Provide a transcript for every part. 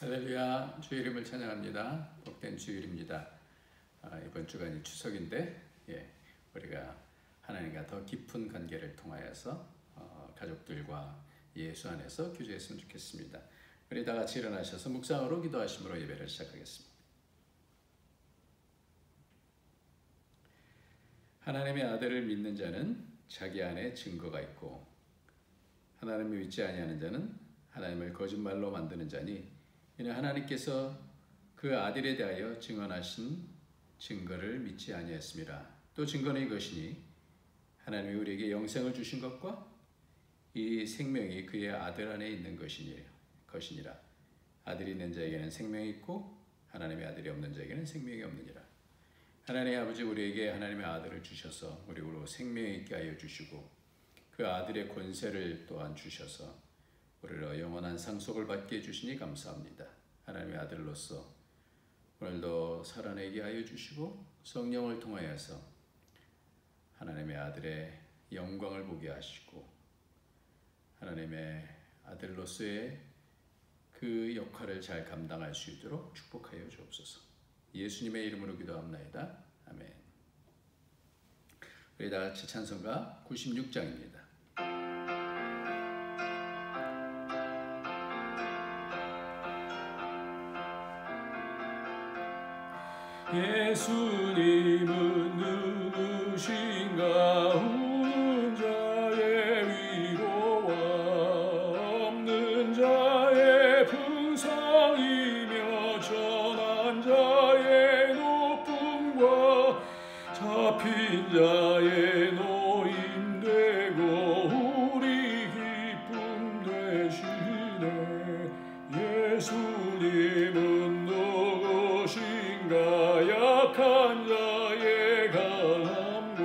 할렐루야, 주의 이름을 찬양합니다. 복된 주일입니다. 이번 주가 이제 추석인데 우리가 하나님과 더 깊은 관계를 통하여서 가족들과 예수 안에서 교제했으면 좋겠습니다. 우리 다 같이 일어나셔서 묵상으로 기도하심으로 예배를 시작하겠습니다. 하나님의 아들을 믿는 자는 자기 안에 증거가 있고 하나님을 믿지 아니하는 자는 하나님을 거짓말로 만드는 자니 이는 하나님께서 그 아들에 대하여 증언하신 증거를 믿지 아니하였습니다. 또 증거는 이것이니 하나님이 우리에게 영생을 주신 것과 이 생명이 그의 아들 안에 있는 것이니라. 아들이 있는 자에게는 생명이 있고 하나님의 아들이 없는 자에게는 생명이 없느니라. 하나님의 아버지 우리에게 하나님의 아들을 주셔서 우리로 생명이 있게 하여 주시고 그 아들의 권세를 또한 주셔서 우리로 영원한 상속을 받게 해주시니 감사합니다. 하나님의 아들로서 오늘도 살아내게 하여 주시고 성령을 통하여서 하나님의 아들의 영광을 보게 하시고 하나님의 아들로서의 그 역할을 잘 감당할 수 있도록 축복하여 주옵소서. 예수님의 이름으로 기도합나이다. 아멘. 우리 다 같이 찬송가 96장입니다. 예수님은 누구신가? 우는 자의 위로와 없는 자의 풍성이며 전한 자의 높음과 잡힌 자의 노임되고 우리 기쁨 되시네. 예수님은 누구신가? 약한 자의 강함과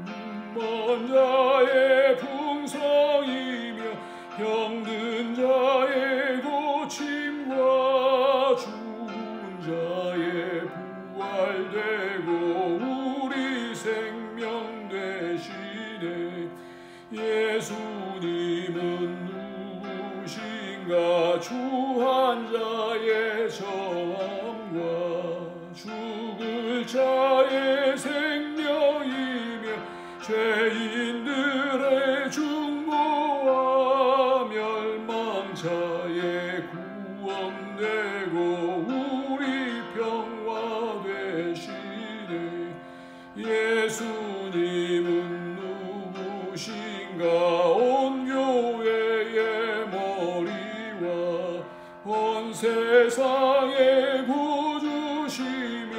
눈먼 자의 풍성이며 병든 자의 고침과 죽은 자의 부활되고 우리 생명 되시네. 예수님은 누구신가? 주한 자의 정함과 죽을 자의 생명이며 죄인들의 중보와 멸망자의 구원되고 우리 평화 되시네. 예수님은 누구신가? 온 교회의 머리와 온 세상의 구주시며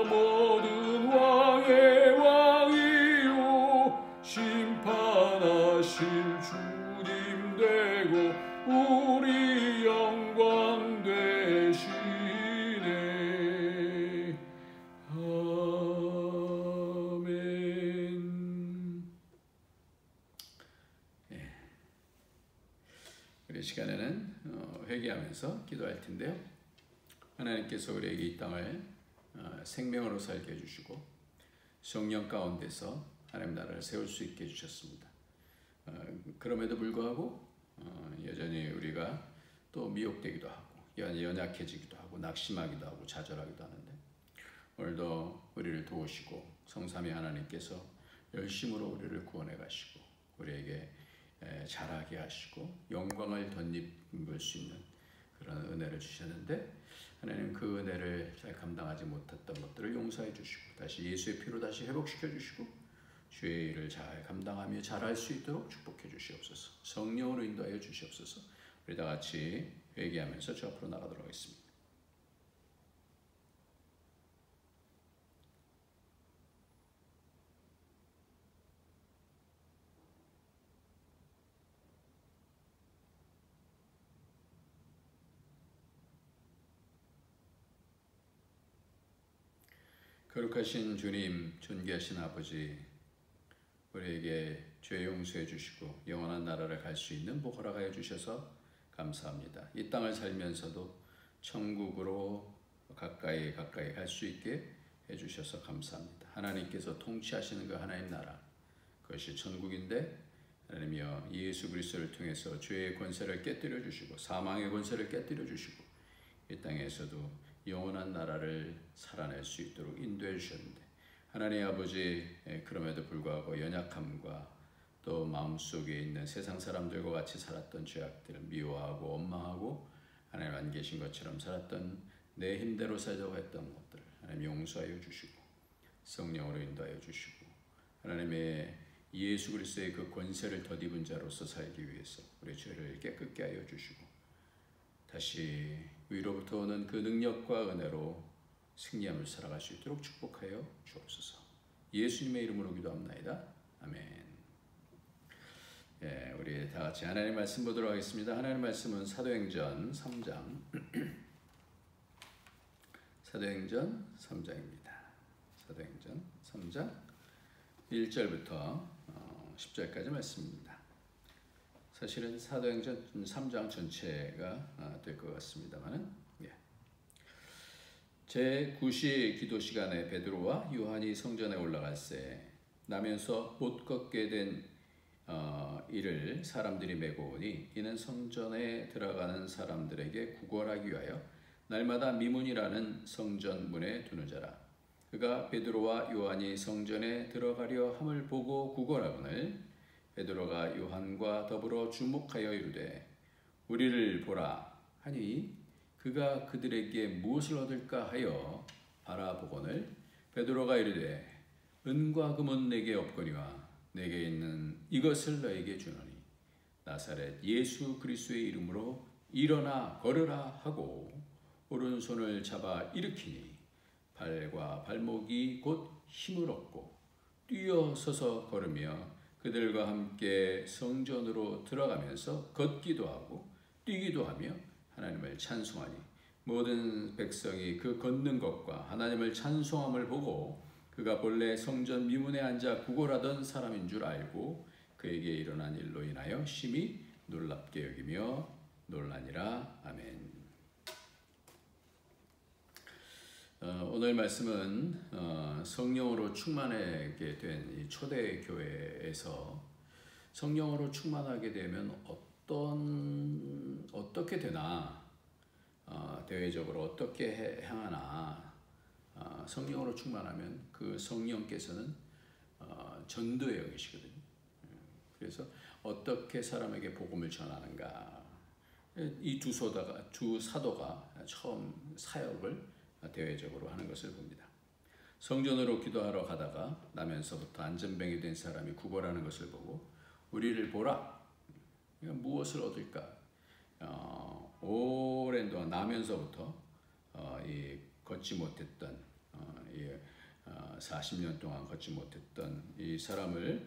모든 왕의 왕이요 심판하실 주님 되고 우리 영광 되시네. 아멘. 우리 시간에는 회개하면서 기도할 텐데요. 하나님께서 우리에게 이 땅을 생명으로 살게 해주시고 성령 가운데서 하나님 나라를 세울 수 있게 해주셨습니다. 그럼에도 불구하고 여전히 우리가 또 미혹되기도 하고 연약해지기도 하고 낙심하기도 하고 좌절하기도 하는데 오늘도 우리를 도우시고 성삼위 하나님께서 열심으로 우리를 구원해 가시고 우리에게 자라게 하시고 영광을 덧입을 수 있는 그런 은혜를 주셨는데 하나님 그 은혜를 잘 감당하지 못했던 것들을 용서해 주시고 다시 예수의 피로 다시 회복시켜 주시고 주의 일을 잘 감당하며 잘할 수 있도록 축복해 주시옵소서. 성령으로 인도하여 주시옵소서. 우리 다 같이 회개하면서 주 앞으로 나가도록 하겠습니다. 거룩하신 주님, 존귀하신 아버지, 우리에게 죄 용서해 주시고 영원한 나라를 갈 수 있는 복 허락하여 주셔서 감사합니다. 이 땅을 살면서도 천국으로 가까이 갈 수 있게 해주셔서 감사합니다. 하나님께서 통치하시는 그 하나님 나라, 그것이 천국인데 하나님이여 예수 그리스도를 통해서 죄의 권세를 깨뜨려 주시고 사망의 권세를 깨뜨려 주시고 이 땅에서도 영원한 나라를 살아낼 수 있도록 인도해 주셨는데 하나님 아버지 그럼에도 불구하고 연약함과 또 마음속에 있는 세상 사람들과 같이 살았던 죄악들을 미워하고 원망하고 하나님 안 계신 것처럼 살았던 내 힘대로 살려고 했던 것들을 하나님 용서하여 주시고 성령으로 인도하여 주시고 하나님의 예수 그리스도의 그 권세를 덧입은 자로서 살기 위해서 우리 죄를 깨끗게 하여 주시고 다시 위로부터 오는 그 능력과 은혜로 승리함을 살아갈 수 있도록 축복하여 주옵소서. 예수님의 이름으로 기도합나이다. 아멘. 예, 우리 다 같이 하나님의 말씀 보도록 하겠습니다. 하나님의 말씀은 사도행전 3장 사도행전 3장입니다. 사도행전 3장 1절부터 10절까지 말씀입니다. 사실은 사도행전 3장 전체가 될 것 같습니다만 제9시 기도 시간에 베드로와 요한이 성전에 올라갈새 나면서 못 걷게 된 이를 사람들이 메고 오니 이는 성전에 들어가는 사람들에게 구걸하기 위하여 날마다 미문이라는 성전 문에 두는 자라. 그가 베드로와 요한이 성전에 들어가려 함을 보고 구걸하거늘 베드로가 요한과 더불어 주목하여 이르되 우리를 보라 하니 그가 그들에게 무엇을 얻을까 하여 바라보거늘 베드로가 이르되 은과 금은 내게 없거니와 내게 있는 이것을 너에게 주노니 나사렛 예수 그리스도의 이름으로 일어나 걸으라 하고 오른손을 잡아 일으키니 발과 발목이 곧 힘을 얻고 뛰어서서 걸으며 그들과 함께 성전으로 들어가면서 걷기도 하고 뛰기도 하며 하나님을 찬송하니 모든 백성이 그 걷는 것과 하나님을 찬송함을 보고 그가 본래 성전 미문에 앉아 구걸하던 사람인 줄 알고 그에게 일어난 일로 인하여 심히 놀랍게 여기며 놀라니라. 아멘. 오늘 말씀은 성령으로 충만하게 된 이 초대교회에서 성령으로 충만하게 되면 어떻게 되나 대외적으로 어떻게 향하나 성령으로 충만하면 그 성령께서는 전도에 여기시거든요. 그래서 어떻게 사람에게 복음을 전하는가 이 두 사도가 처음 사역을 대외적으로 하는 것을 봅니다. 성전으로 기도하러 가다가 나면서부터 안전병이 된 사람이 구걸하는 것을 보고 우리를 보라. 무엇을 얻을까? 오랜 동안 나면서부터 걷지 못했던 40년 동안 걷지 못했던 이 사람이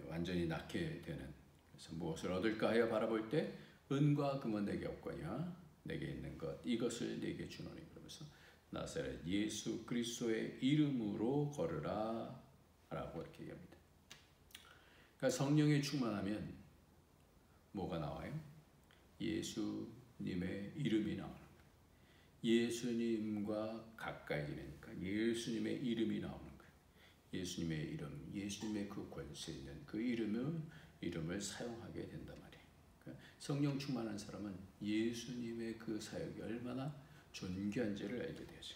완전히 낫게 되는. 그래서 무엇을 얻을까 하여 바라볼 때 은과 금은 내게 없거니와 내게 있는 것 이것을 내게 주노니. 그러면서 나사렛 예수 그리스도의 이름으로 걸으라 라고 이렇게 얘기합니다. 그러니까 성령이 충만하면 뭐가 나와요? 예수님의 이름이 나오는 거예요. 예수님과 가까이 지내니까 예수님의 이름이 나오는 거예요. 예수님의 이름, 예수님의 그 권세 있는 그 이름을 사용하게 된단 말이에요. 그러니까 성령 충만한 사람은 예수님의 그 사역이 얼마나 존귀한지를 알게 되죠.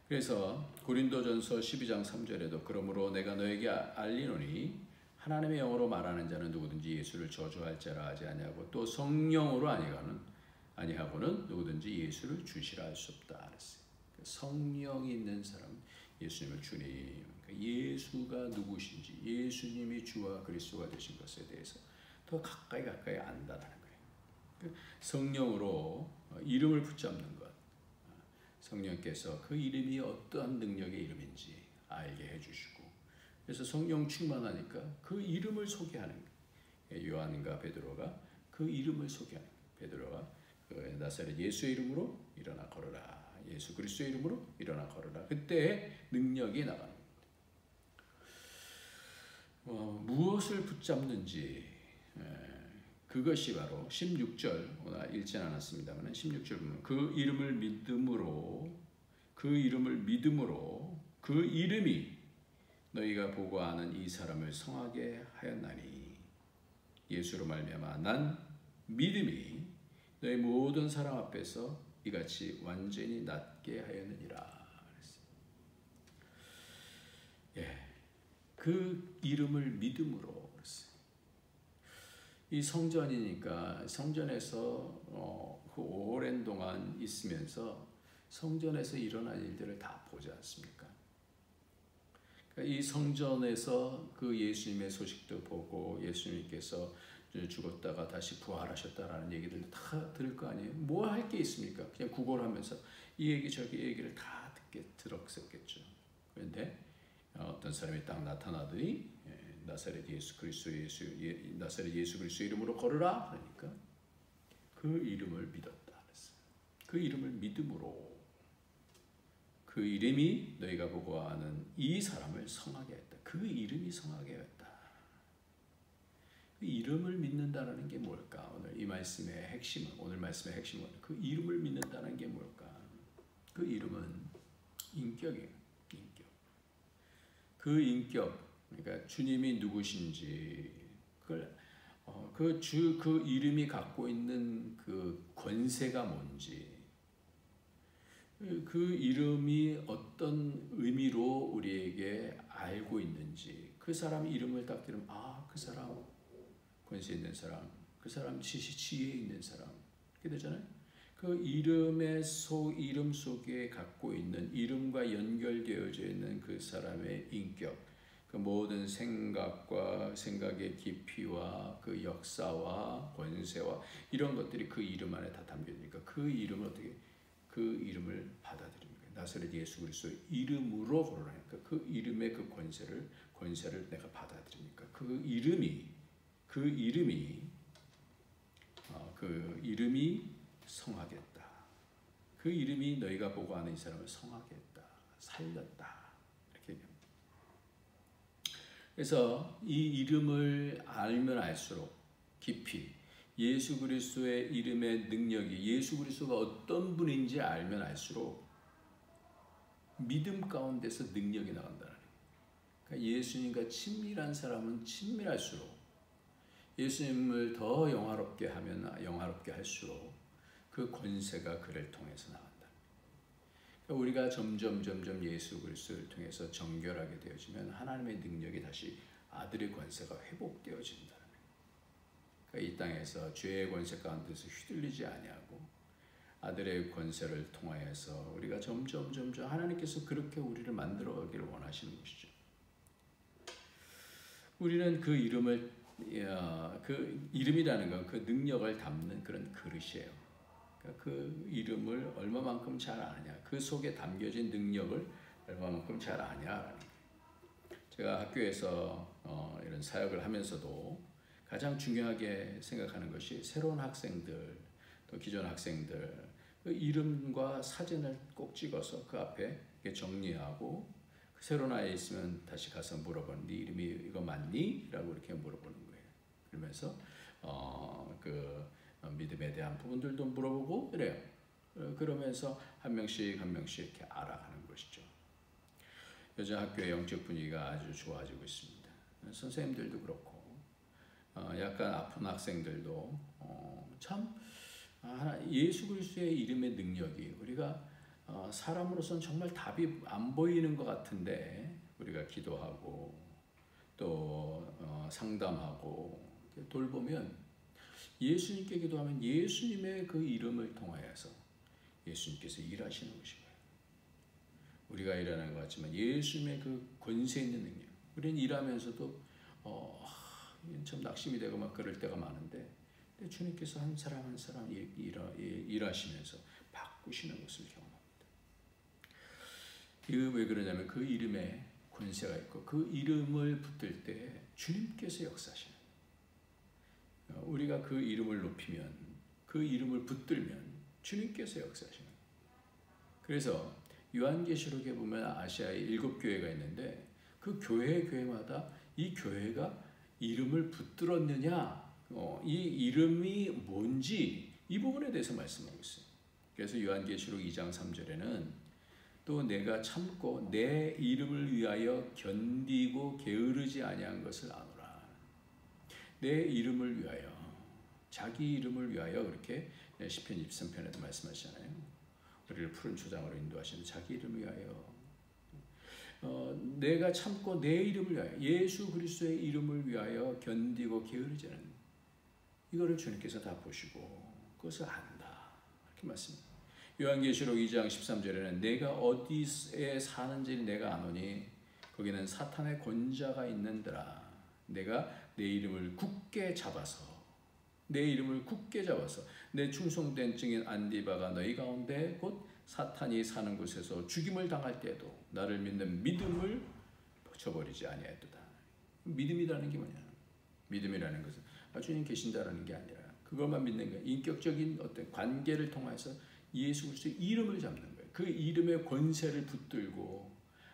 그래서 고린도전서 12장 3절에도 그러므로 내가 너에게 알리노니 하나님의 영으로 말하는 자는 누구든지 예수를 저주할 자라 하지 아니하고 또 성령으로 아니하고는 누구든지 예수를 주시라 할 수 없다 그랬어요. 성령이 있는 사람은 예수님을 주님, 그러니까 예수가 누구신지 예수님이 주와 그리스도가 되신 것에 대해서 더 가까이 안다라는 거예요. 성령으로 이름을 붙잡는 것, 성령께서 그 이름이 어떠한 능력의 이름인지 알게 해주시고 그래서 성령 충만하니까 그 이름을 소개하는 거예요. 요한과 베드로가 그 이름을 소개하는 거예요. 베드로가 나사렛 예수의 이름으로 일어나 걸어라. 예수 그리스도의 이름으로 일어나 걸어라. 그때 능력이 나가는 겁니다. 무엇을 붙잡는지 그것이 바로 16절 오늘 읽지는 않았습니다만 16절 보면 그 이름을 믿음으로 그 이름이 너희가 보고 아는 이 사람을 성하게 하였나니 예수로 말미암아 난 믿음이 너희 모든 사람 앞에서 이같이 완전히 낫게 하였느니라. 예, 그 이름을 믿음으로 그랬어요. 이 성전이니까 성전에서 그 오랜 동안 있으면서 성전에서 일어난 일들을 다 보지 않습니까? 그러니까 이 성전에서 그 예수님의 소식도 보고 예수님께서 죽었다가 다시 부활하셨다라는 얘기들도 다 들을 거 아니에요. 뭐 할 게 있습니까? 그냥 구걸하면서 이 얘기 저기 얘기를 다 들었었겠죠. 그런데 어떤 사람이 딱 나타나더니 나사렛 예수 그리스도 나사렛 예수 그리스도 이름으로 걸으라. 그러니까 그 이름을 믿었다 그랬어요. 그 이름을 믿음으로 그 이름이 너희가 보고 아는 이 사람을 성하게 했다. 그 이름이 성하게 했다. 그 이름을 믿는다는 게 뭘까? 오늘 이 말씀의 핵심은 오늘 말씀의 핵심은 그 이름을 믿는다는 게 뭘까? 그 이름은 인격이에요. 인격. 그 인격, 그러니까 주님이 누구신지 그걸 그 이름이 갖고 있는 그 권세가 뭔지 그 이름이 어떤 의미로 우리에게 알고 있는지 그 사람 이름을 딱 들으면 그 사람 권세 있는 사람, 그 사람 지혜 있는 사람 이렇게 되잖아요. 그 이름 속에 갖고 있는 이름과 연결되어져 있는 그 사람의 인격, 그 모든 생각의 깊이와 그 역사와 권세와 이런 것들이 그 이름 안에 다 담겨 있으니까 그 이름을 어떻게 그 이름을 받아들입니까? 나사렛 예수 그리스도의 이름으로 걸으라니까 그 이름의 그 권세를 내가 받아들입니까? 그 이름이 성하겠다. 그 이름이 너희가 보고 아는 이 사람을 성하겠다. 살렸다. 이렇게 얘기합니다. 그래서 이 이름을 알면 알수록 깊이 예수 그리스도의 이름의 능력이 예수 그리스도가 어떤 분인지 알면 알수록 믿음 가운데서 능력이 나간다는 거예요. 그러니까 예수님과 친밀한 사람은 친밀할수록 예수님을 더 영화롭게 하면 영화롭게 할수록 그 권세가 그를 통해서 나간다. 그러니까 우리가 점점 예수 그리스도를 통해서 정결하게 되어지면 하나님의 능력이 다시 아들의 권세가 회복되어진다. 그러니까 이 땅에서 죄의 권세 가운데서 휘둘리지 아니하고 아들의 권세를 통하여서 우리가 점점 하나님께서 그렇게 우리를 만들어 가기를 원하시는 것이죠. 우리는 그 이름을 그 이름이라는 건 그 능력을 담는 그런 그릇이에요. 그러니까 그 이름을 얼마만큼 잘 아느냐, 그 속에 담겨진 능력을 얼마만큼 잘 아냐라는 거예요. 제가 학교에서 이런 사역을 하면서도 가장 중요하게 생각하는 것이 새로운 학생들, 또 기존 학생들 그 이름과 사진을 꼭 찍어서 그 앞에 정리하고 새로운 아이 있으면 다시 가서 물어보는 네 이름이 이거 맞니? 라고 이렇게 물어보는 거예요. 그러면서 그 믿음에 대한 부분들도 물어보고 이래요. 그러면서 한 명씩 이렇게 알아가는 것이죠. 요즘 학교의 영적 분위기가 아주 좋아지고 있습니다. 선생님들도 그렇고 약간 아픈 학생들도 참 예수 그리스도의 이름의 능력이 우리가 사람으로서는 정말 답이 안 보이는 것 같은데 우리가 기도하고 또 상담하고 돌보면 예수님께 기도하면 예수님의 그 이름을 통하여서 예수님께서 일하시는 것이고요. 우리가 일하는 것 같지만 예수님의 그 권세 있는 능력 우리는 일하면서도 참 낙심이 되고 막 그럴 때가 많은데 주님께서 한 사람 한 사람 일하시면서 바꾸시는 것을 경험합니다. 이게 왜 그러냐면 그 이름에 권세가 있고 그 이름을 붙들 때 주님께서 역사하시는 우리가 그 이름을 높이면 그 이름을 붙들면 주님께서 역사하시는 그래서 요한계시록에 보면 아시아에 7교회가 있는데 그 교회마다 이 교회가 이름을 붙들었느냐 이 이름이 뭔지 이 부분에 대해서 말씀하고 있어요. 그래서 요한계시록 2장 3절에는 또 내가 참고 내 이름을 위하여 견디고 게으르지 아니한 것을 아노라. 내 이름을 위하여, 자기 이름을 위하여 그렇게 시편 23편에도 말씀하시잖아요. 우리를 푸른 초장으로 인도하시는 자기 이름을 위하여, 내가 참고 내 이름을 위하여, 예수 그리스도의 이름을 위하여 견디고 게으르지 않은, 이거를 주님께서 다 보시고 그것을 안다, 이렇게 말씀합니다. 요한계시록 2장 13절에는 내가 어디에 사는지 내가 아노니 거기는 사탄의 권자가 있는더라. 내가 내 이름을 굳게 잡아서, 내 이름을 굳게 잡아서 내 충성된 증인 안디바가 너희 가운데 곧 사탄이 사는 곳에서 죽임을 당할 때에도 나를 믿는 믿음을 저버리지 아니하였도다. 믿음이라는 게 뭐냐? 믿음이라는 것은 주님 계신다라는 게 아니라 그것만 믿는 거예요. 인격적인 어떤 관계를 통해서 예수 그리스도의 이름을 잡는 거예요. 그 이름의 권세를 붙들고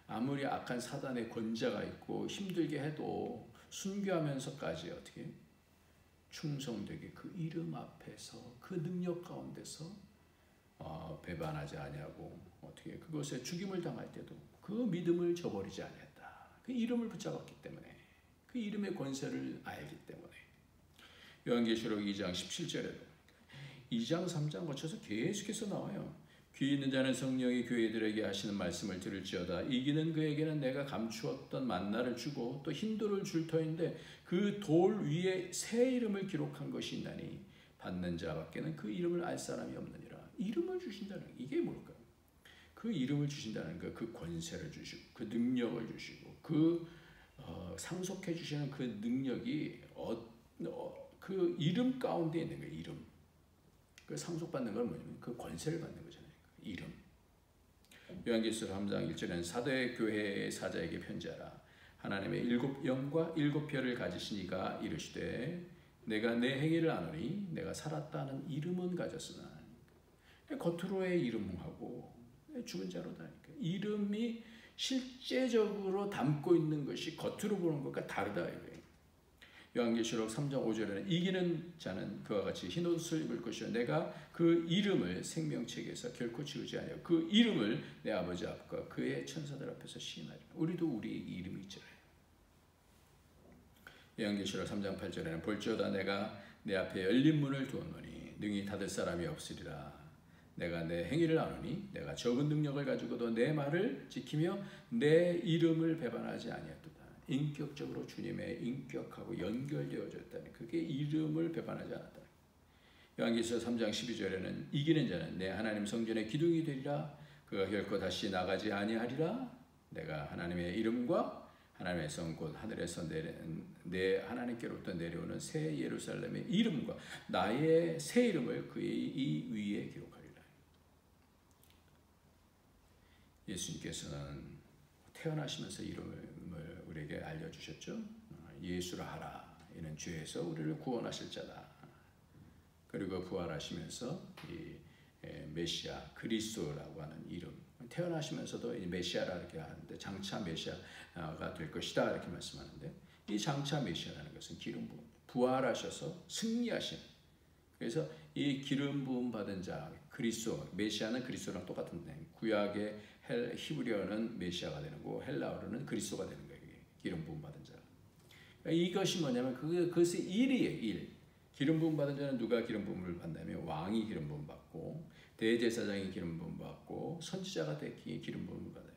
아무리 악한 사단의 권자가 있고 힘들게 해도 순교하면서까지 어떻게 충성되게 그 이름 앞에서 그 능력 가운데서 배반하지 아니하고 어떻게 그것에 죽임을 당할 때도 그 믿음을 저버리지 아니했다. 그 이름을 붙잡았기 때문에, 그 이름의 권세를 알기 때문에. 요한계시록 2장 17절에도 2장 3장 거쳐서 계속해서 나와요. 귀 있는 자는 성령이 교회들에게 하시는 말씀을 들을지어다. 이기는 그에게는 내가 감추었던 만나를 주고 또 흰 돌을 줄 터인데 그 돌 위에 새 이름을 기록한 것이 있나니 받는 자밖에는 그 이름을 알 사람이 없느니라. 이름을 주신다는 게 이게 뭘까요? 그 이름을 주신다는 거, 그 권세를 주시고 그 능력을 주시고 그 상속해 주시는 그 능력이 그 이름 가운데 있는 거예요. 이름. 그 상속받는 건 뭐냐면 그 권세를 받는 거잖아요. 이름. 요한계시록 3장 1절에는 사도의 교회의 사자에게 편지하라. 하나님의 7영과 7별을 가지신 이가 이르시되 내가 내 행위를 아노니 내가 살았다는 이름은 가졌으나, 겉으로의 이름하고 죽은 자로다. 이름이 실제적으로 담고 있는 것이 겉으로 보는 것과 다르다 이거예요. 요한계시록 3장 5절에는 이기는 자는 그와 같이 흰옷을 입을 것이요 내가 그 이름을 생명책에서 결코 지우지 아니하고 그 이름을 내 아버지 앞과 그의 천사들 앞에서 시인하리라. 우리도 우리 이름이 있잖아요. 요한계시록 3장 8절에는 볼지어다 내가 내 앞에 열린 문을 두었노니 능히 닫을 사람이 없으리라. 내가 내 행위를 아노니 내가 적은 능력을 가지고도 내 말을 지키며 내 이름을 배반하지 아니하였도다. 인격적으로 주님의 인격하고 연결되어졌다니, 그게 이름을 배반하지 않았다. 요한계시록 3장 12절에는 이기는 자는 내 하나님 성전의 기둥이 되리라. 그가 결코 다시 나가지 아니하리라. 내가 하나님의 이름과 하나님의 성 곧 하늘에서 내 하나님께로부터 내려오는 새 예루살렘의 이름과 나의 새 이름을 그의 이 위에 기록하리라. 예수님께서는 태어나시면서 이름을 우리에게 알려주셨죠. 예수라 하라. 이는 죄에서 우리를 구원하실 자다. 그리고 부활하시면서 이 메시아 그리스도라고 하는 이름, 태어나시면서도 이 메시아라 이렇게 하는데 장차 메시아가 될 것이다 이렇게 말씀하는데, 이 장차 메시아라는 것은 기름 부음, 부활하셔서 승리하신, 그래서 이 기름 부음 받은 자 그리스도, 메시아는 그리스도랑 똑같은데 구약의 히브리어는 메시아가 되는 거고 헬라어로는 그리스도가 되는 거예요. 기름 부음 받은 자. 그러니까 이것이 뭐냐면 그것의 일이에요. 일. 기름 부음 받은 자는 누가 기름 부음을 받냐면 왕이 기름 부음 받고 대제사장이 기름 부음 받고 선지자가 되기에 기름 부음을 받아요.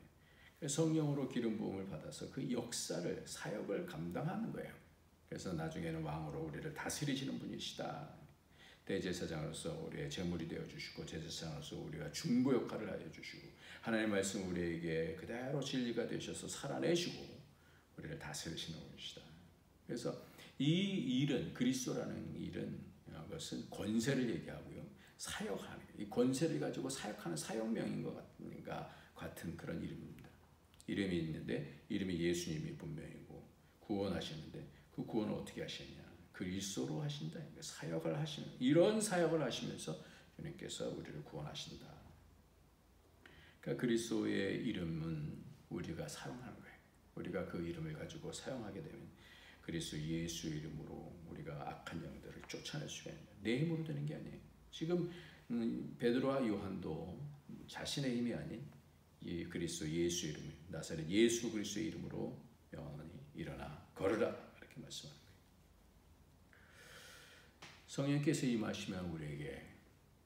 성령으로 기름 부음을 받아서 그 역사를, 사역을 감당하는 거예요. 그래서 나중에는 왕으로 우리를 다스리시는 분이시다. 대제사장으로서 우리의 제물이 되어주시고 제사장으로서 우리가 중보 역할을 하여 주시고 하나님의 말씀 우리에게 그대로 진리가 되셔서 살아내시고 우리를 다스리시는 분이시다. 그래서 이 일은, 그리스도라는 일은 것은 권세를 얘기하고요, 사역하는, 이 권세를 가지고 사역하는 사역명인 것 같은 그런 이름입니다. 이름이 있는데 이름이 예수님이 분명이고 구원하시는데 그 구원을 어떻게 하시느냐? 그리스도로 하신다. 사역을 하시는, 이런 사역을 하시면서 주님께서 우리를 구원하신다. 그러니까 그리스도의 이름은 우리가 사용하는 거예요. 우리가 그 이름을 가지고 사용하게 되면 그리스도 예수 이름으로 우리가 악한 영들을 쫓아낼 수가 있는, 내 힘으로 되는 게 아니에요. 지금 베드로와 요한도 자신의 힘이 아닌 이 그리스도 예수 이름을, 나사렛 예수 그리스도의 이름으로 영원히 일어나 걸으라 이렇게 말씀하는 거예요. 성령께서 임하시면 우리에게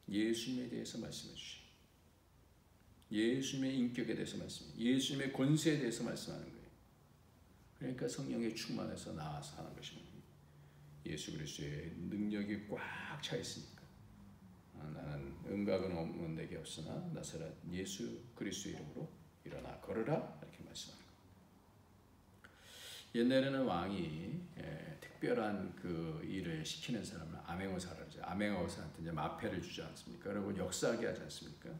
예수님에 대해서 말씀해 주시고 예수님의 인격에 대해서 예수님의 권세에 대해서 말씀하는 거예요. 그러니까 성령에 충만해서 나와서 하는 것입니다. 예수 그리스도의 능력이 꽉 차 있으니까 나는 음각은 없는 데게 없으나 나사렛 예수 그리스도 이름으로 일어나 걸으라 이렇게 말씀하는 거예요. 옛날에는 왕이 특별한 그 일을 시키는 사람은 암행어사라 그러죠. 암행어사한테 이제 마패를 주지 않습니까? 그리고 역사하게 하지 않습니까?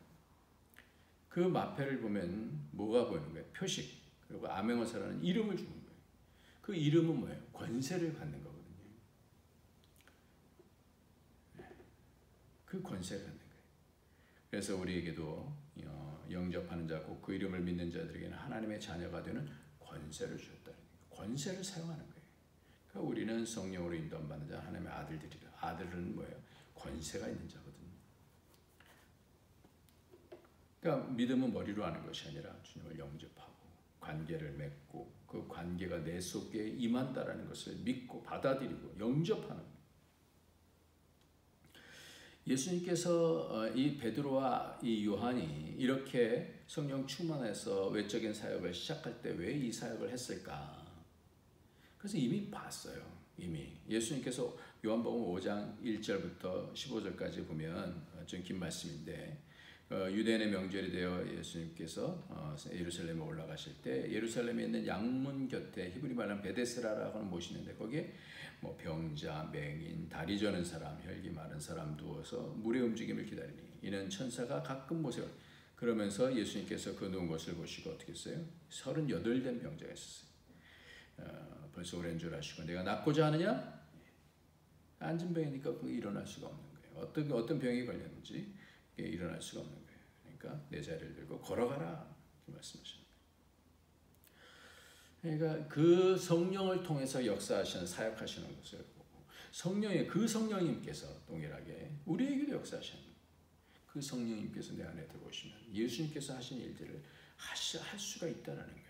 그 마패를 보면 뭐가 보이는 거예요? 표식. 그리고 암행어사라는 이름을 주는 거예요. 그 이름은 뭐예요? 권세를 받는 거거든요. 그 권세를 받는 거예요. 그래서 우리에게도 영접하는 자, 곧 그 이름을 믿는 자들에게는 하나님의 자녀가 되는 권세를 주셨다는 거예요. 권세를 사용하는 거예요. 그러니까 우리는 성령으로 인도받는 자, 하나님의 아들들이라. 아들은 뭐예요? 권세가 있는 자거든요. 그러니까 믿음은 머리로 하는 것이 아니라 주님을 영접하고 관계를 맺고 그 관계가 내 속에 임한다라는 것을 믿고 받아들이고 영접하는 거예요. 예수님께서 이 베드로와 이 요한이 이렇게 성령 충만해서 외적인 사역을 시작할 때 왜 이 사역을 했을까? 그래서 이미 봤어요. 이미 예수님께서 요한복음 5장 1절부터 15절까지 보면 좀 긴 말씀인데 유대인의 명절이 되어 예수님께서 예루살렘에 올라가실 때 예루살렘에 있는 양문 곁에 히브리 말로 베데스라라고 하는 곳이 있는데 거기에 뭐 병자, 맹인, 다리 저는 사람, 혈기 마른 사람 누워서 물의 움직임을 기다리니 이는 천사가 가끔 보세요. 그러면서 예수님께서 그 누운 것을 보시고 어떻게 했어요? 38된 병자가 있었어요. 벌써 오랜 줄 아시고 내가 낫고자 하느냐? 앉은 병이니까 그게 일어날 수가 없는 거예요. 어떤 병이 걸렸는지 일어날 수가 없는 거예요. 그러니까 내 자리를 들고 걸어가라 말씀하시는 거예요. 그러니까 그 성령을 통해서 역사하시는 사역하시는 것을 보고 그 성령님께서 동일하게 우리에게도 역사하시는 거예요. 그 성령님께서 내 안에 들어오시면 예수님께서 하신 일들을 할 수가 있다라는 거예요.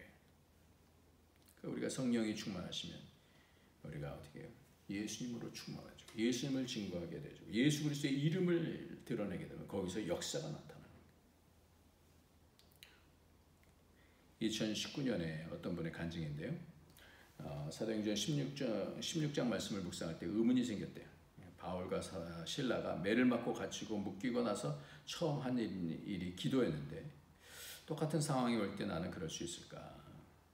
그러니까 우리가 성령이 충만하시면 우리가 어떻게 해요? 예수님으로 충만하죠. 예수님을 증거하게 되죠. 예수 그리스도의 이름을 드러내게 되면 거기서 역사가 나타나는 거예요. 2019년에 어떤 분의 간증인데요. 사도행전 16장 말씀을 묵상할 때 의문이 생겼대요. 바울과 실라가 매를 맞고 갇히고 묶이고 나서 처음 한 일이 기도였는데 똑같은 상황이 올 때 나는 그럴 수 있을까?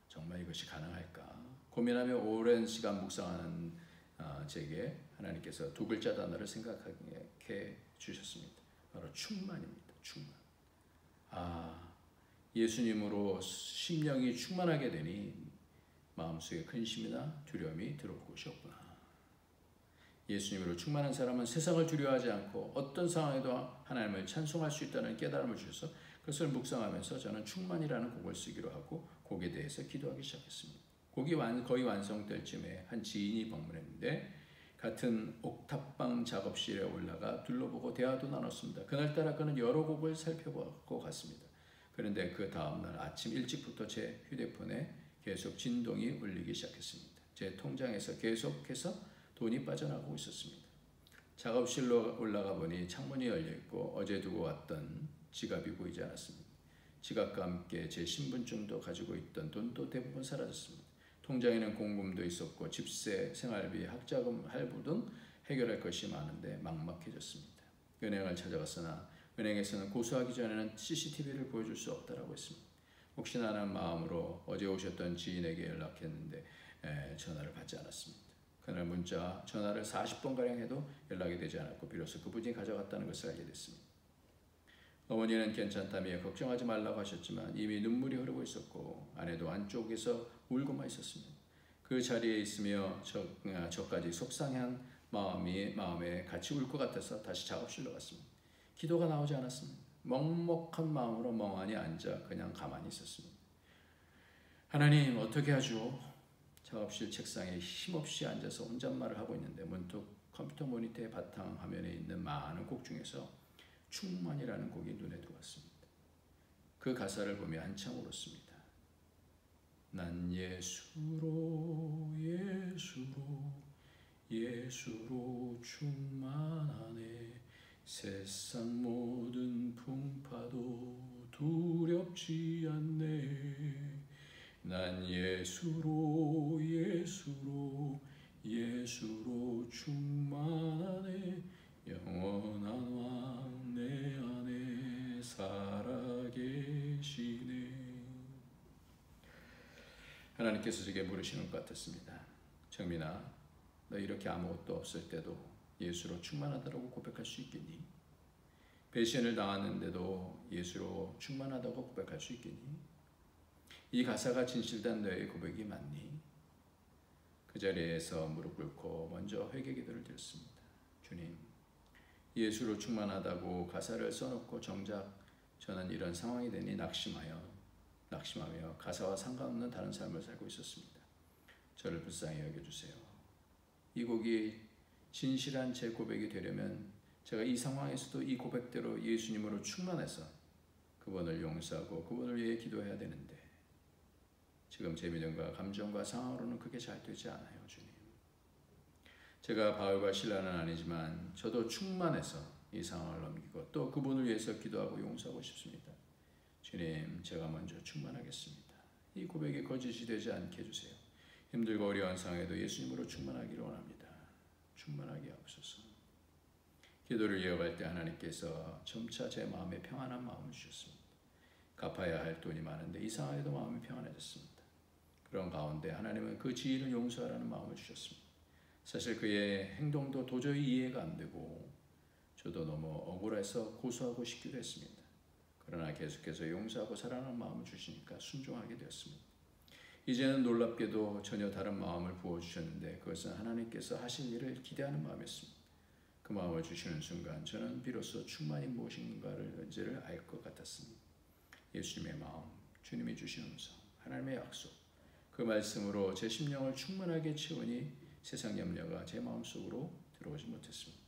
정말 이것이 가능할까? 고민하며 오랜 시간 묵상하는 제게 하나님께서 두 글자 단어를 생각하게 주셨습니다. 바로 충만입니다. 충만. 예수님으로 심령이 충만하게 되니 마음속에 근심이나 두려움이 들어올 곳이 없구나. 예수님으로 충만한 사람은 세상을 두려워하지 않고 어떤 상황에도 하나님을 찬송할 수 있다는 깨달음을 주셔서 그것을 묵상하면서 저는 충만이라는 곡을 쓰기로 하고 곡에 대해서 기도하기 시작했습니다. 곡이 거의 완성될 쯤에 한 지인이 방문했는데 같은 옥탑방 작업실에 올라가 둘러보고 대화도 나눴습니다. 그날따라 그는 여러 곡을 살펴보고 갔습니다. 그런데 그 다음날 아침 일찍부터 제 휴대폰에 계속 진동이 울리기 시작했습니다. 제 통장에서 계속해서 돈이 빠져나가고 있었습니다. 작업실로 올라가 보니 창문이 열려있고 어제 두고 왔던 지갑이 보이지 않았습니다. 지갑과 함께 제 신분증도 가지고 있던 돈도 대부분 사라졌습니다. 통장에는 공금도 있었고 집세, 생활비, 학자금, 할부 등 해결할 것이 많은데 막막해졌습니다. 은행을 찾아갔으나 은행에서는 고소하기 전에는 CCTV를 보여줄 수 없다고 했습니다. 혹시나 하는 마음으로 어제 오셨던 지인에게 연락했는데 전화를 받지 않았습니다. 그날 문자, 전화를 40번가량 해도 연락이 되지 않았고 비로소 그분이 가져갔다는 것을 알게 됐습니다. 어머니는 괜찮다며 걱정하지 말라고 하셨지만 이미 눈물이 흐르고 있었고 아내도 안쪽에서 울고만 있었습니다. 그 자리에 있으며 저까지 속상한 마음에 같이 울 것 같아서 다시 작업실로 갔습니다. 기도가 나오지 않았습니다. 먹먹한 마음으로 멍하니 앉아 그냥 가만히 있었습니다. 하나님 어떻게 하죠? 작업실 책상에 힘없이 앉아서 혼잣말을 하고 있는데 문득 컴퓨터 모니터의 바탕화면에 있는 많은 곡 중에서 충만이라는 곡이 눈에 들어왔습니다. 그 가사를 보며 한참 울었습니다. 난 예수로 충만하리라. 세상 모든 풍파도 두렵지 않네. 난 예수로 충만하네. 영원한 왕 내 안에 살아계시네. 하나님께서 제게 물으시는 것 같았습니다. 정민아, 너 이렇게 아무것도 없을 때도 예수로 충만하다고 고백할 수 있겠니? 배신을 당하는데도 예수로 충만하다고 고백할 수 있겠니? 이 가사가 진실된 너의 고백이 맞니? 그 자리에서 무릎 꿇고 먼저 회개 기도를 드렸습니다. 주님, 예수로 충만하다고 가사를 써놓고 정작 저는 이런 상황이 되니 낙심하며 가사와 상관없는 다른 삶을 살고 있었습니다. 저를 불쌍히 여겨주세요. 이 곡이 진실한 제 고백이 되려면 제가 이 상황에서도 이 고백대로 예수님으로 충만해서 그분을 용서하고 그분을 위해 기도해야 되는데 지금 제 믿음과 감정과 상황으로는 그게 잘 되지 않아요. 주님, 제가 바울과 실라는 아니지만 저도 충만해서 이 상황을 넘기고 또 그분을 위해서 기도하고 용서하고 싶습니다. 주님, 제가 먼저 충만하겠습니다. 이 고백이 거짓이 되지 않게 해주세요. 힘들고 어려운 상황에도 예수님으로 충만하기를 원합니다. 충만하게 하옵소서. 기도를 이어갈 때 하나님께서 점차 제 마음에 평안한 마음을 주셨습니다. 갚아야 할 돈이 많은데 이 상황에도 마음이 평안해졌습니다. 그런 가운데 하나님은 그 지인을 용서하라는 마음을 주셨습니다. 사실 그의 행동도 도저히 이해가 안 되고 저도 너무 억울해서 고소하고 싶기도 했습니다. 그러나 계속해서 용서하고 사랑하는 마음을 주시니까 순종하게 되었습니다. 이제는 놀랍게도 전혀 다른 마음을 부어주셨는데 그것은 하나님께서 하실 일을 기대하는 마음이었습니다. 그 마음을 주시는 순간 저는 비로소 충만이 무엇인가를 알 것 같았습니다. 예수님의 마음, 주님이 주신 음성, 하나님의 약속, 그 말씀으로 제 심령을 충만하게 채우니 세상 염려가 제 마음속으로 들어오지 못했습니다.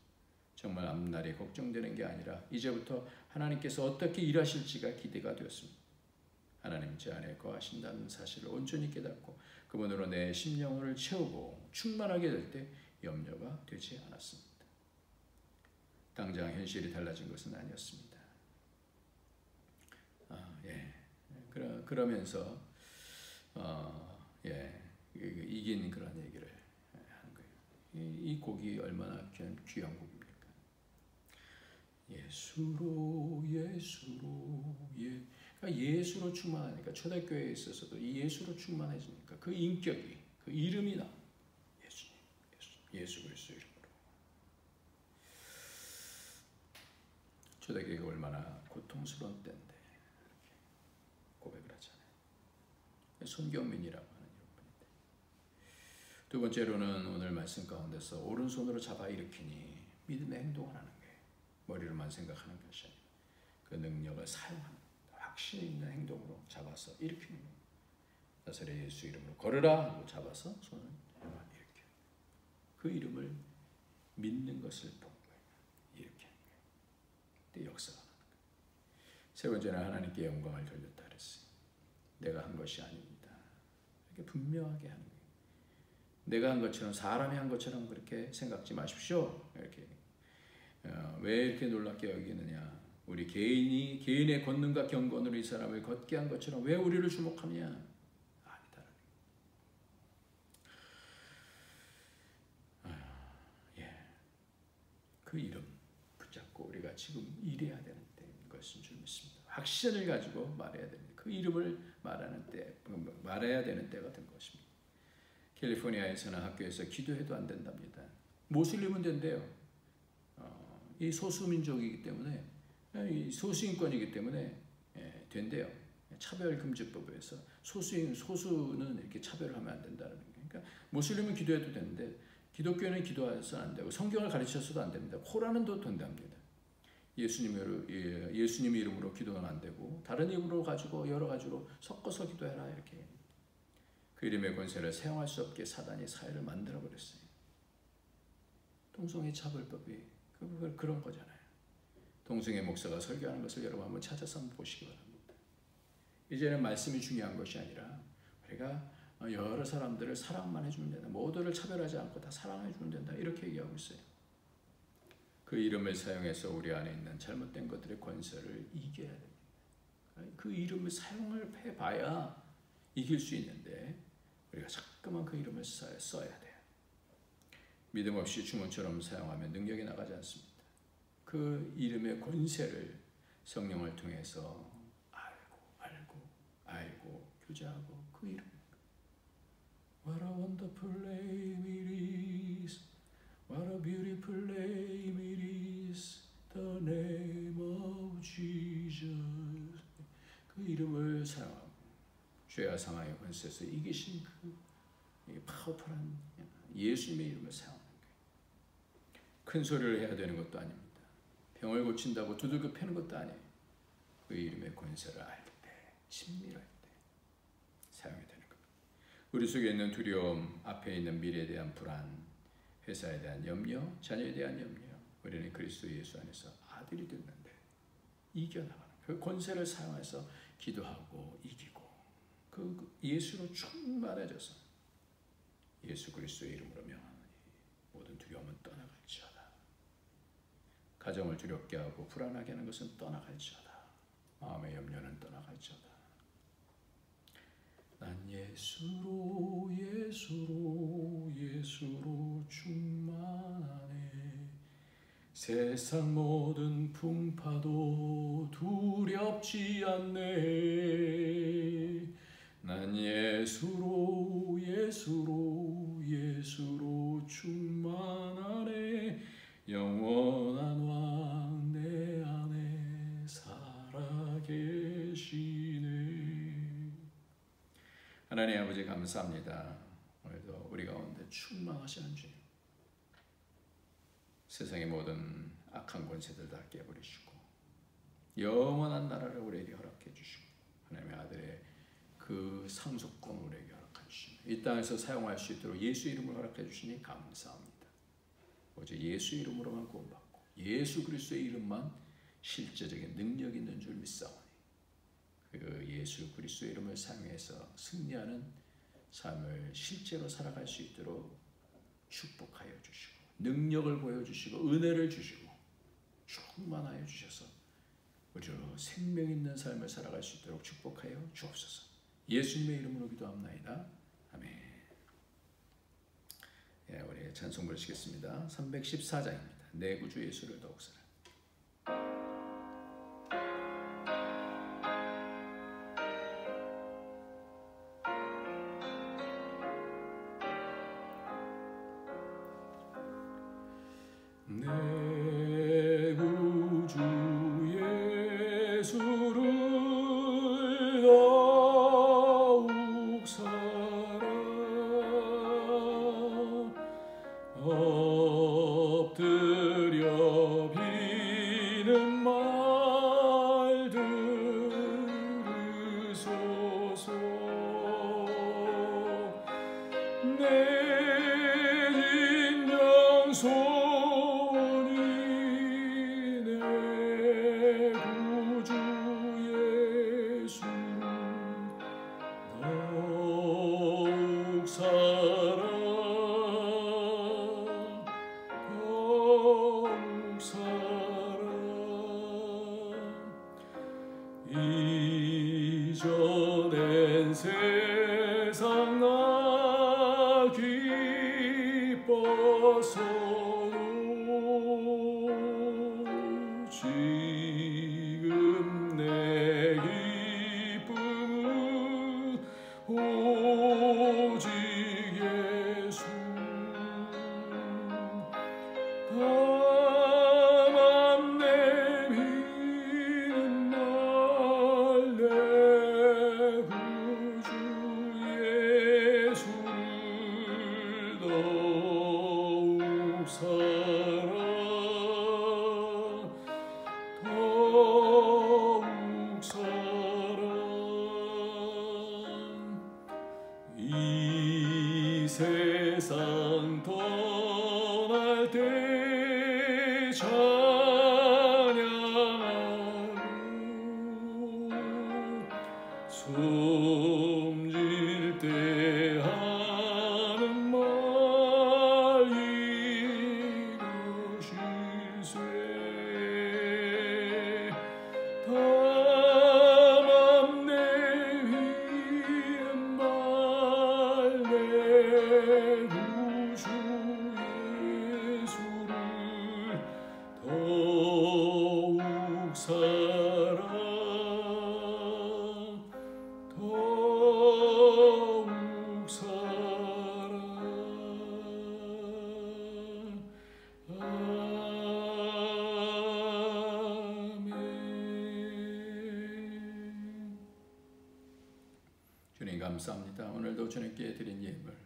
정말 앞날이 걱정되는 게 아니라 이제부터 하나님께서 어떻게 일하실지가 기대가 되었습니다. 하나님 제 안에 거하신다는 사실을 온전히 깨닫고 그분으로 내 심령을 채우고 충만하게 될 때 염려가 되지 않았습니다. 당장 현실이 달라진 것은 아니었습니다. 그러면서 이긴 그런 얘기를 하는 거예요. 이 곡이 얼마나 귀한 곡입니까? 예수로 그러니까 예수로 충만하니까 초대교회에 있어서도 이 예수로 충만해지니까 그 인격이 그 이름이 나 예수 그리스도 이름으로. 초대교회가 얼마나 고통스러운 때인데 이렇게 고백을 하잖아요. 손경민이라고 하는 여러분인데 두 번째로는 오늘 말씀 가운데서 오른손으로 잡아 일으키니 믿음의 행동을 하는 거예요. 머리로만 생각하는 것이 아니라 그 능력을 사용하는 확신 있는 행동으로 잡아서 일으키는 거예요. 나사렛 예수 이름으로 걸으라 하고 잡아서 손을 일으켜요. 그 이름을 믿는 것을 본 거예요. 이렇게 하는 거예요. 그때 역사가 나는 거예요. 세 번째는 하나님께 영광을 돌렸다 그랬어요. 내가 한 것이 아닙니다. 이렇게 분명하게 하는 거예요. 내가 한 것처럼 사람이 한 것처럼 그렇게 생각지 마십시오. 이렇게 왜 이렇게 놀랍게 여기느냐? 우리 개인의 권능과 경건으로 이 사람을 걷게 한 것처럼 왜 우리를 주목하느냐? 아니다. 그 이름 붙잡고 우리가 지금 일해야 되는 때인 것인 줄 믿습니다. 확신을 가지고 말해야 됩니다. 그 이름을 말해야 되는 때가 된 것입니다. 캘리포니아에서는 학교에서 기도해도 안 된답니다. 모슬림은 된대요. 이 소수민족이기 때문에, 이 소수인권이기 때문에 된대요. 차별금지법에서 소수는 이렇게 차별을 하면 안 된다는 거예요. 그러니까 모슬림은 기도해도 되는데 기독교는 기도해서는 안 되고 성경을 가르쳐서도 안 됩니다. 코란은도 된답니다. 예수님 이름으로 기도는 안 되고 다른 이름으로 가지고 여러 가지로 섞어서 기도해라 이렇게. 그 이름의 권세를 사용할 수 없게 사단이 사회를 만들어 버렸어요. 동성애 차별법이 그런 거잖아요. 동성애 목사가 설교하는 것을 여러분 한번 찾아서 한번 보시기 바랍니다. 이제는 말씀이 중요한 것이 아니라 우리가 여러 사람들을 사랑만 해주면 된다. 모두를 차별하지 않고 다 사랑해주면 된다. 이렇게 얘기하고 있어요. 그 이름을 사용해서 우리 안에 있는 잘못된 것들의 권세를 이겨야 됩니다. 그 이름을 사용을 해봐야 이길 수 있는데 우리가 자꾸만 그 이름을 써야 돼요. 믿음 없이 주문처럼 사용하면 능력이 나가지 않습니다. 그 이름의 권세를 성령을 통해서 알고 교제하고 그 이름. What a wonderful name it is. What a beautiful name it is. The name of Jesus. 그 이름을 사용하고 죄와 사망의 권세에서 이기신 그 파워풀한 예수님의 이름을 사용하는 거예요. 큰 소리를 해야 되는 것도 아닙니다. 병을 고친다고 두들겨 패는 것도 아니에요. 그 이름의 권세를 알 때, 친밀할 때 사용해야 되는 겁니다. 우리 속에 있는 두려움, 앞에 있는 미래에 대한 불안, 회사에 대한 염려, 자녀에 대한 염려, 우리는 그리스도 예수 안에서 아들이 됐는데 이겨나가는 그 권세를 사용해서 기도하고 이기고 그 예수로 충만해져서 예수 그리스도의 이름으로 명하노니 모든 두려움은 떠나갈지어다. 가정을 두렵게 하고 불안하게 하는 것은 떠나갈지어다. 마음의 염려는 떠나갈지어다. 난 예수로 충만하네. 세상 모든 풍파도 두렵지 않네. 난 예수로 충만하네. 영원한 왕 내 안에 살아계시네. 하나님 아버지 감사합니다. 오늘도 우리 가운데 충만하시는 주님, 세상의 모든 악한 권세들 다 깨버리시고 영원한 나라를 우리에게 허락해 주시고 하나님의 아들의 그 상속권을 우리에게 허락해 주시니 이 땅에서 사용할 수 있도록 예수 이름을 허락해 주시니 감사합니다. 오직 예수 이름으로만 구원받고 예수 그리스도의 이름만 실제적인 능력 있는 줄 믿사오니 그 예수 그리스도의 이름을 사용해서 승리하는 삶을 실제로 살아갈 수 있도록 축복하여 주시고 능력을 보여주시고 은혜를 주시고 충만하여 주셔서 우리로 생명 있는 삶을 살아갈 수 있도록 축복하여 주옵소서. 예수님의 이름으로 기도합나이다. 아멘. 예, 우리 찬송 부르시겠습니다. 314장입니다. 내 구주 예수를 더욱 사랑. 내 구주 예수를 더욱 사랑. 엎드려 비는 말 들으소서. 내 진정손이 내 구주 예수를 더욱 사랑. 이전엔 세상 나 기뻐서도 지금 내 기쁨은 오직 예수. 다만 내미는 날 내 구주 예수를 더욱 사랑. 더욱 사랑. 이 세상 떠날 때 찬양하고 숨질 때 하는 말 이루실세. 감사합니다. 오늘도 주님께 드린 예물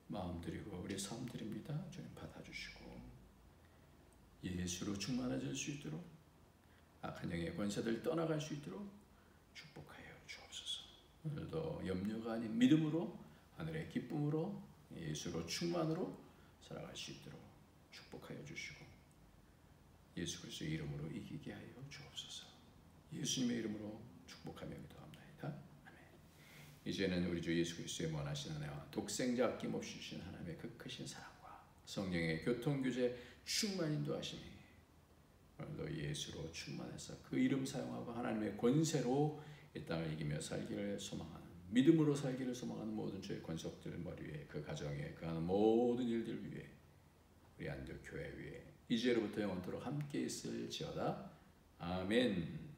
마음 드리고 우리 삶 드립니다. 주님 받아주시고 예수로 충만해질 수 있도록 악한 영의 권세들 떠나갈 수 있도록 축복하여 주옵소서. 오늘도 염려가 아닌 믿음으로 하늘의 기쁨으로 예수로 충만으로 살아갈 수 있도록 축복하여 주시고 예수 그리스도의 이름으로 이기게 하여 주옵소서. 예수님의 이름으로 축복하며 기도합니다. 아멘. 이제는 우리 주 예수 그리스도의 원하시는 은혜와 독생자 아낌없이 주신 하나님의 그 크신 사랑과 성령의 교통규제 충만 인도하심이 오늘도 예수로 충만해서 그 이름 사용하고 하나님의 권세로 이 땅을 이기며 살기를 소망하는 믿음으로 살기를 소망하는 모든 주의 권속들 머리 위에 그 가정에 그 하는 모든 일들 위에 우리 안디옥 교회 위에 이제로부터 영원토록 함께 있을지어다. 아멘.